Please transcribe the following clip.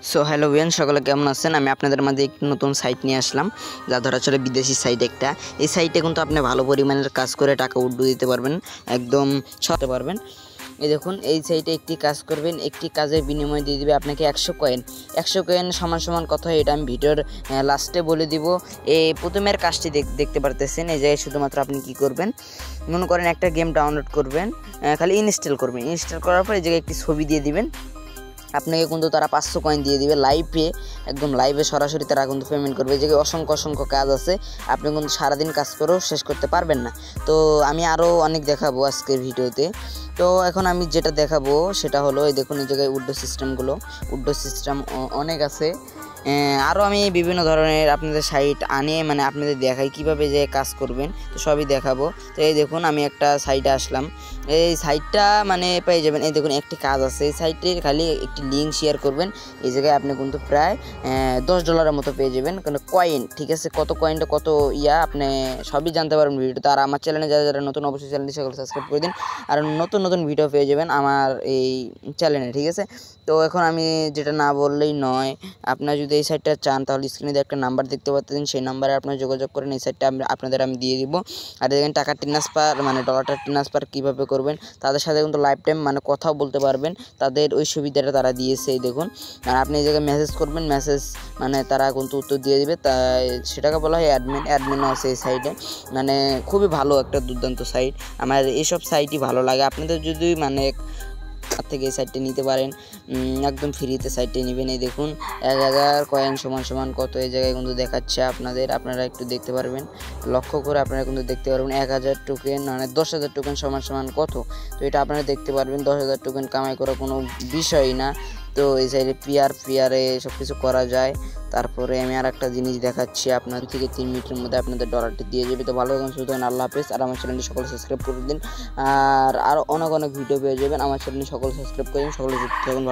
So hello ভিয়ান, সকলে কেমন আছেন? আমি আপনাদের মাঝে একটি নতুন সাইট নিয়ে আসলাম, যা ধরা চলে বিদেশি সাইট একটা। এই সাইটে কিন্তু আপনি ভালো পরিমাণের কাজ করে টাকা উড্ডু দিতে পারবেন, একদম সরাতে পারবেন। এই দেখুন, এই সাইটে একটি কাজ করবেন, একটি কাজের বিনিময় দিয়ে দিবে আপনাকে 100 কয়েন। 100 কয়েন সমান সমান কত হয় এটা আমি ভিডিওর লাস্টে বলে দিব। এই প্রথমের কাজটি দেখতে পারতেছেন। এই জায়গায় শুধুমাত্র আপনি কি করবেন, মনে করেন একটা গেম ডাউনলোড করবেন, খালি ইনস্টল করবেন। ইনস্টল করার পর এই জায়গায় একটি ছবি দিয়ে দিবেন, আপনাকে কিন্তু তারা 500 কয়েন দিয়ে দিবে লাইভে, একদম লাইভে সরাসরি তারা কিন্তু পেমেন্ট করবে। যে অসংখ্য অসংখ্য কাজ আছে, আপনি কিন্তু সারাদিন কাজ করেও শেষ করতে পারবেন না। তো আমি আরও অনেক দেখাবো আজকের ভিডিওতে। তো এখন আমি যেটা দেখাবো সেটা হলো, এই দেখুন এই জায়গায় উড্ডো সিস্টেম অনেক আছে। আরও আমি বিভিন্ন ধরনের আপনাদের সাইট মানে আপনাদের দেখাই কীভাবে যে কাজ করবেন, তো সবই দেখাবো। তো এই দেখুন আমি একটা সাইটে আসলাম। এই সাইটটা মানে পেয়ে যাবেন, এই দেখুন একটি কাজ আছে। এই সাইটের খালি একটি লিঙ্ক শেয়ার করবেন, এই জায়গায় আপনি কিন্তু প্রায় $10 মতো পেয়ে যাবেন, কোনো কয়েন। ঠিক আছে, কত কয়েনটা কত আপনি সবই জানতে পারবেন ভিডিওতে। আর আমার চ্যানেলে যারা যারা নতুন, অবশ্যই চ্যানেলটি সকলে সাবস্ক্রাইব করে দিন, আর নতুন নতুন ভিডিও পেয়ে যাবেন আমার এই চ্যানেলে। ঠিক আছে, তো এখন আমি যেটা না বললেই নয়, আপনার যদি এই সাইটটা চান তাহলে স্ক্রিনে দিয়ে একটা নাম্বার দেখতে পাচ্ছেন, সেই নাম্বারে আপনারা যোগাযোগ করেন। এই সাইটটা আপনাদের আমি দিয়ে দিব। আর দেখেন টাকা ট্রান্সফার মানে ডলারটা ট্রান্সফার কীভাবে করবেন, তাদের সাথে কিন্তু লাইফ টাইম মানে কথাও বলতে পারবেন, তাদের ওই সুবিধাটা তারা দিয়েছে। এই দেখুন, আর আপনি এই জায়গায় মেসেজ করবেন, মেসেজ মানে তারা কিন্তু উত্তর দিয়ে দিবে। তাই সেটাকে বলা হয় অ্যাডমিনও আছে এই সাইটে। মানে খুবই ভালো একটা দুর্দান্ত সাইট, আমার এইসব সাইটই ভালো লাগে। আপনাদের যদি মানে থেকে এই সাইটটা নিতে পারেন, একদম ফ্রিতে সাইটটা নেবেন। এই দেখুন 1000 কয়েন সমান সমান কত, এই জায়গায় কিন্তু দেখাচ্ছে আপনারা একটু দেখতে পারবেন, লক্ষ্য করে আপনারা কিন্তু দেখতে পারবেন 1000 টোকেন মানে 10,000 টোকেন সমান সমান কত। তো এটা আপনারা দেখতে পারবেন, 10,000 টোকেন কামাই করা কোনো বিষয়ই না। তো এই সাইডে পিয়ারে সব কিছু করা যায়। তারপরে আমি আর একটা জিনিস দেখাচ্ছি, আপনার থেকে 3 মিনিটের মধ্যে আপনাদের ডলারটি দিয়ে যাবে। তো ভালো থাকুন, সুস্থ থাকুন, আল্লাহ হাফেজ। আর আমার চ্যানেলটি সকলে সাবস্ক্রাইব করে দিন, আর আরও অনেক অনেক ভিডিও পেয়ে যাবেন। আমার চ্যানেলটি সকলে সাবস্ক্রাইব করে দিন, সকলে থাকুন।